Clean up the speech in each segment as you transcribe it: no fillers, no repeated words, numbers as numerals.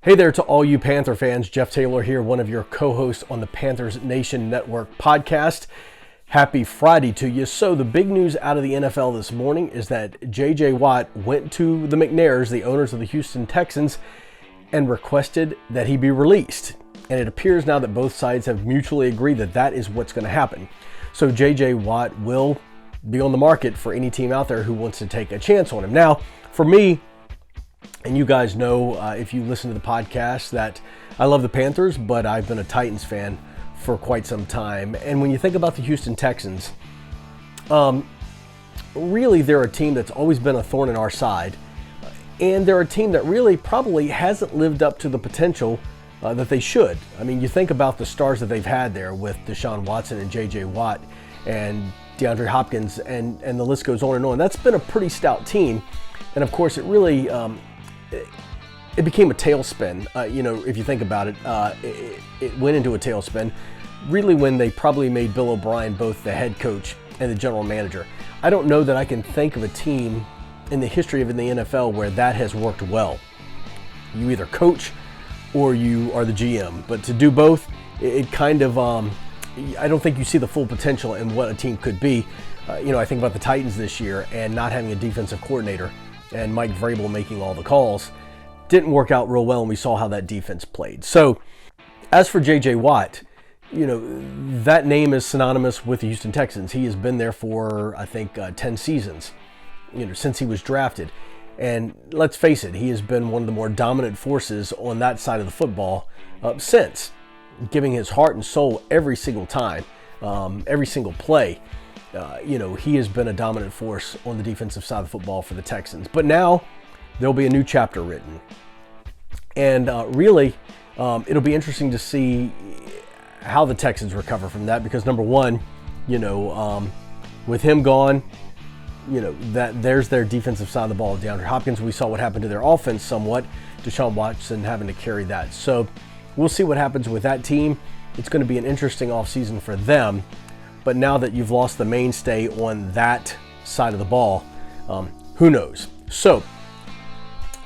Hey there to all you Panther fans. Jeff Taylor here, one of your co-hosts on the Panthers Nation Network podcast. Happy Friday to you. So the big news out of the NFL this morning is that J.J. Watt went to the McNairs, the owners of the Houston Texans, and requested that he be released. And it appears now that both sides have mutually agreed that that is what's going to happen. So J.J. Watt will be on the market for any team out there who wants to take a chance on him. Now, for me, and you guys know, if you listen to the podcast, that I love the Panthers, but I've been a Titans fan for quite some time. And when you think about the Houston Texans, really they're a team that's always been a thorn in our side. And they're a team that really probably hasn't lived up to the potential that they should. I mean, you think about the stars that they've had there with Deshaun Watson and J.J. Watt and DeAndre Hopkins, and the list goes on and on. That's been a pretty stout team. And of course, it really... it became a tailspin, if you think about it. It went into a tailspin really when they probably made Bill O'Brien both the head coach and the general manager. I don't know that I can think of a team in the history of the NFL where that has worked well. You either coach or you are the GM, but to do both, it kind of, I don't think you see the full potential in what a team could be. I think about the Titans this year and not having a defensive coordinator and Mike Vrabel making all the calls. Didn't work out real well, and we saw how that defense played. So, as for J.J. Watt, that name is synonymous with the Houston Texans. He has been there for, I think, 10 seasons, since he was drafted. And let's face it, he has been one of the more dominant forces on that side of the football since, giving his heart and soul every single time, every single play. He has been a dominant force on the defensive side of the football for the Texans. But now there'll be a new chapter written. And really, it'll be interesting to see how the Texans recover from that. Because number one, with him gone, that there's their defensive side of the ball. DeAndre Hopkins, we saw what happened to their offense somewhat. Deshaun Watson having to carry that. So we'll see what happens with that team. It's going to be an interesting offseason for them. But now that you've lost the mainstay on that side of the ball, who knows? So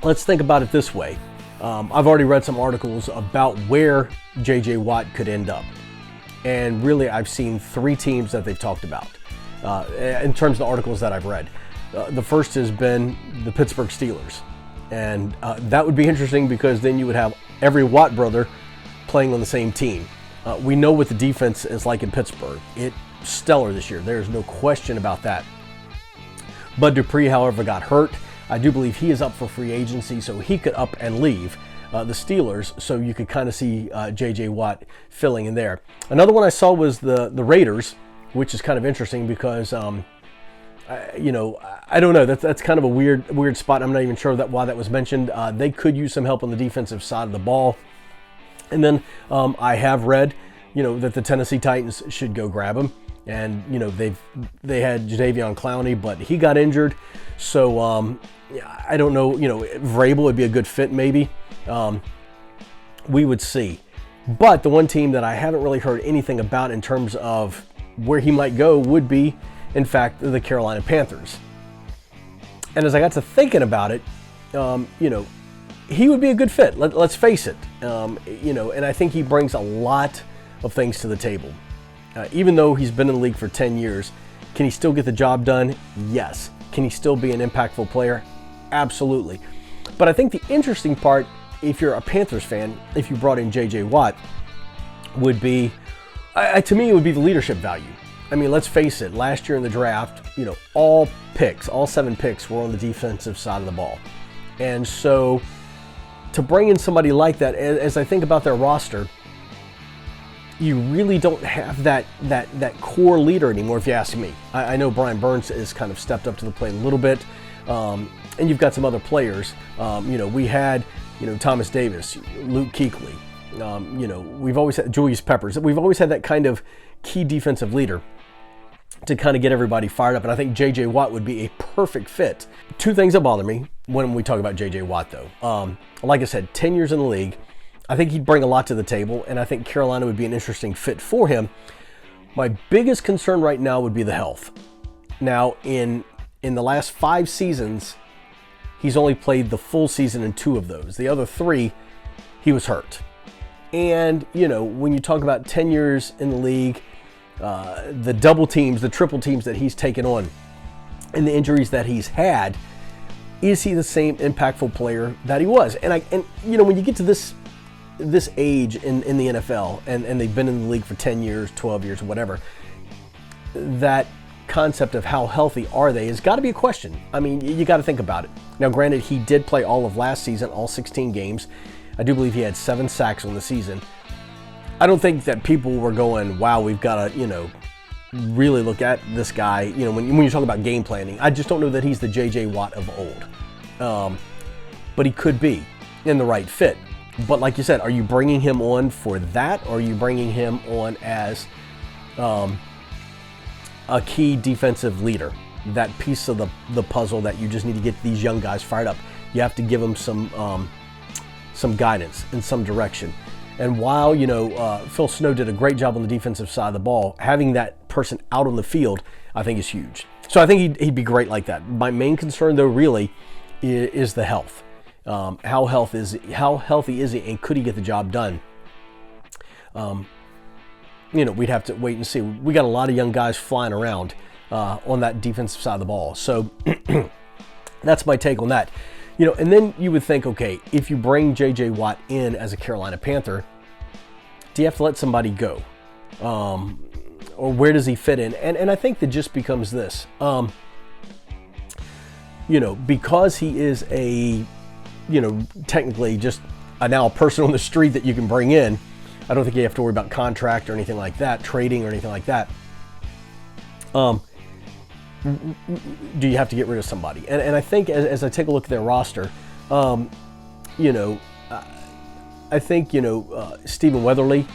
let's think about it this way. I've already read some articles about where J.J. Watt could end up. And really, I've seen three teams that they've talked about in terms of the articles that I've read. The first has been the Pittsburgh Steelers. And that would be interesting because then you would have every Watt brother playing on the same team. We know what the defense is like in Pittsburgh. It's stellar this year. There's no question about that. Bud Dupree, however, got hurt. I do believe he is up for free agency, so he could up and leave the Steelers, so you could kind of see J.J. Watt filling in there. Another one I saw was the Raiders, which is kind of interesting because, I don't know. That's kind of a weird spot. I'm not even sure why that was mentioned. They could use some help on the defensive side of the ball. And then I have read, that the Tennessee Titans should go grab him. And, they had Jadeveon Clowney, but he got injured. So, I don't know, Vrabel would be a good fit maybe. We would see. But the one team that I haven't really heard anything about in terms of where he might go would be, in fact, the Carolina Panthers. And as I got to thinking about it, he would be a good fit. Let's face it. And I think he brings a lot of things to the table. Even though he's been in the league for 10 years, can he still get the job done? Yes. Can he still be an impactful player? Absolutely. But I think the interesting part, if you're a Panthers fan, if you brought in J.J. Watt, would be, to me, it would be the leadership value. I mean, let's face it, last year in the draft, all 7 picks were on the defensive side of the ball. And so to bring in somebody like that, as I think about their roster, you really don't have that core leader anymore, if you ask me. I know Brian Burns has kind of stepped up to the plate a little bit, and you've got some other players. We had, Thomas Davis, Luke Kuechly. We've always had Julius Peppers. We've always had that kind of key defensive leader to kind of get everybody fired up. And I think J.J. Watt would be a perfect fit. Two things that bother me when we talk about J.J. Watt, though. Like I said, 10 years in the league. I think he'd bring a lot to the table, and I think Carolina would be an interesting fit for him. My biggest concern right now would be the health. Now, in the last 5 seasons, he's only played the full season in 2 of those. The other 3, he was hurt. And, when you talk about 10 years in the league, the double teams, the triple teams that he's taken on, and the injuries that he's had, is he the same impactful player that he was? And when you get to this age in the NFL, and they've been in the league for 10 years, 12 years, whatever, that concept of how healthy are they has got to be a question. I mean, you got to think about it. Now, granted, he did play all of last season, all 16 games. I do believe he had 7 sacks on the season. I don't think that people were going, wow, we've got to, really look at this guy. When you talk about game planning, I just don't know that he's the J.J. Watt of old. But he could be in the right fit. But like you said, are you bringing him on for that, or are you bringing him on as a key defensive leader? That piece of the puzzle that you just need to get these young guys fired up. You have to give them some guidance in some direction. And while, Phil Snow did a great job on the defensive side of the ball, having that person out on the field, I think is huge. So I think he'd be great like that. My main concern, though, really is the health. How healthy is he, and could he get the job done? We'd have to wait and see. We got a lot of young guys flying around on that defensive side of the ball. So that's my take on that. And then you would think, okay, if you bring J.J. Watt in as a Carolina Panther, do you have to let somebody go? Or where does he fit in? And I think that just becomes this. Because he is technically just now a person on the street that you can bring in, I don't think you have to worry about contract or anything like that, trading or anything like that. Do you have to get rid of somebody? And I think as I take a look at their roster, I think, Stephen Weatherly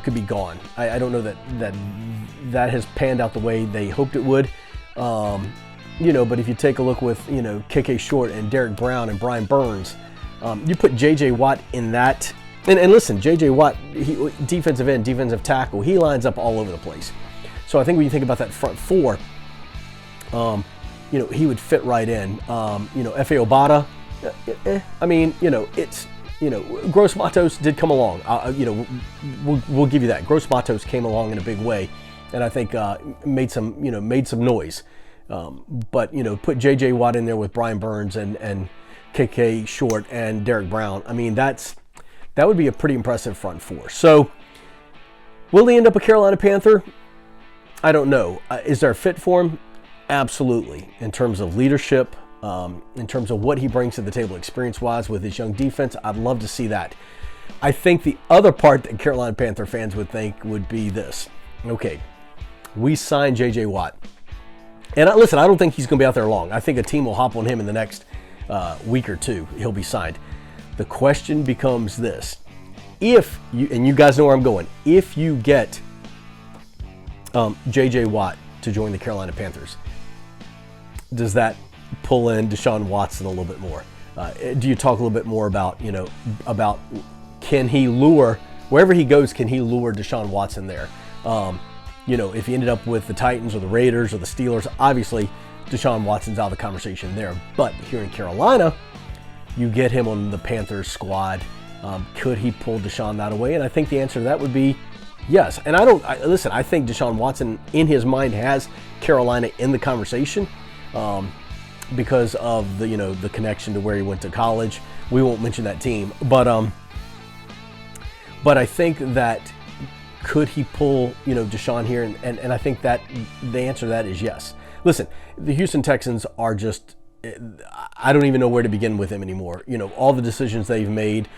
could be gone. I don't know that has panned out the way they hoped it would. But if you take a look with, KK Short and Derek Brown and Brian Burns, you put J.J. Watt in that. And listen, J.J. Watt, defensive end, defensive tackle, he lines up all over the place. So I think when you think about that front four, he would fit right in. F.A. Obata, Gross Matos did come along. We'll give you that. Gross Matos came along in a big way, and I think made some noise. But put J.J. Watt in there with Brian Burns and KK Short and Derek Brown. I mean, that would be a pretty impressive front four. So, will he end up a Carolina Panther? I don't know. Is there a fit for him? Absolutely. In terms of leadership, in terms of what he brings to the table experience-wise with his young defense, I'd love to see that. I think the other part that Carolina Panther fans would think would be this. Okay, we signed J.J. Watt. And listen, I don't think he's going to be out there long. I think a team will hop on him in the next week or two. He'll be signed. The question becomes this. If you, and you guys know where I'm going, if you get J.J. Watt to join the Carolina Panthers, does that pull in Deshaun Watson a little bit more? Do you talk a little bit more about, about can he lure, wherever he goes, can he lure Deshaun Watson there? If he ended up with the Titans or the Raiders or the Steelers, obviously Deshaun Watson's out of the conversation there. But here in Carolina, you get him on the Panthers squad. Could he pull Deshaun that away? And I think the answer to that would be yes. And listen, I think Deshaun Watson in his mind has Carolina in the conversation because of the connection to where he went to college. We won't mention that team, but I think that could he pull Deshaun here? And I think that the answer to that is yes. Listen, the Houston Texans are just, I don't even know where to begin with them anymore. All the decisions they've made,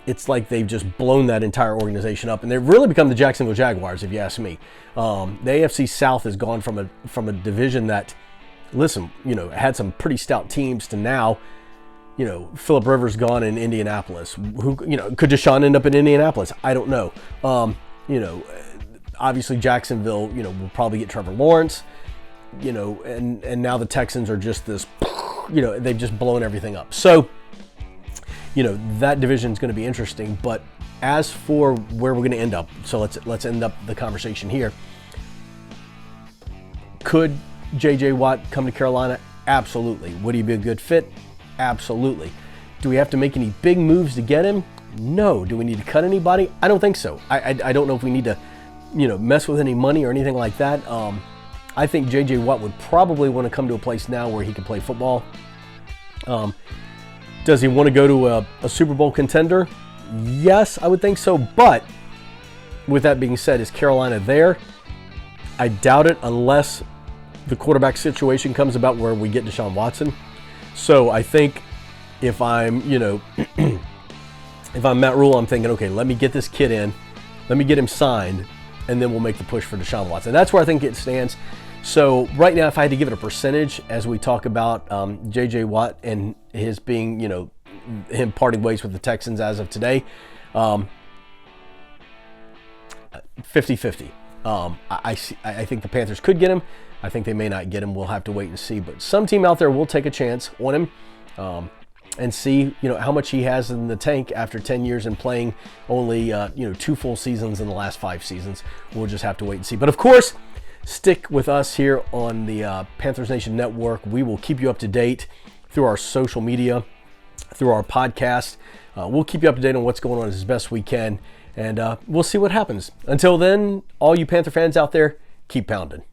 it's like they've just blown that entire organization up, and they've really become the Jacksonville Jaguars, if you ask me. The AFC South has gone from a division that, listen, had some pretty stout teams to now, Phillip Rivers gone in Indianapolis. Who, could Deshaun end up in Indianapolis? I don't know. Obviously Jacksonville, will probably get Trevor Lawrence. And now the Texans are just this, they've just blown everything up. So, that division is going to be interesting. But as for where we're going to end up, so let's end up the conversation here. Could J.J. Watt come to Carolina? Absolutely. Would he be a good fit? Absolutely. Do we have to make any big moves to get him? No. Do we need to cut anybody? I don't think so. I don't know if we need to, mess with any money or anything like that. I think J.J. Watt would probably want to come to a place now where he can play football. Does he want to go to a Super Bowl contender? Yes, I would think so. But with that being said, is Carolina there? I doubt it unless the quarterback situation comes about where we get Deshaun Watson. So I think if I'm, if I'm Matt Rule, I'm thinking, okay, let me get this kid in, let me get him signed, and then we'll make the push for Deshaun Watson. That's where I think it stands. So right now, if I had to give it a percentage, as we talk about J.J. Watt and his being, him parting ways with the Texans as of today, 50-50. I think the Panthers could get him. I think they may not get him. We'll have to wait and see. But some team out there will take a chance on him and see, how much he has in the tank after 10 years and playing only, 2 full seasons in the last 5 seasons. We'll just have to wait and see. But of course, stick with us here on the Panthers Nation Network. We will keep you up to date through our social media, through our podcast. We'll keep you up to date on what's going on as best we can, and we'll see what happens. Until then, all you Panther fans out there, keep pounding.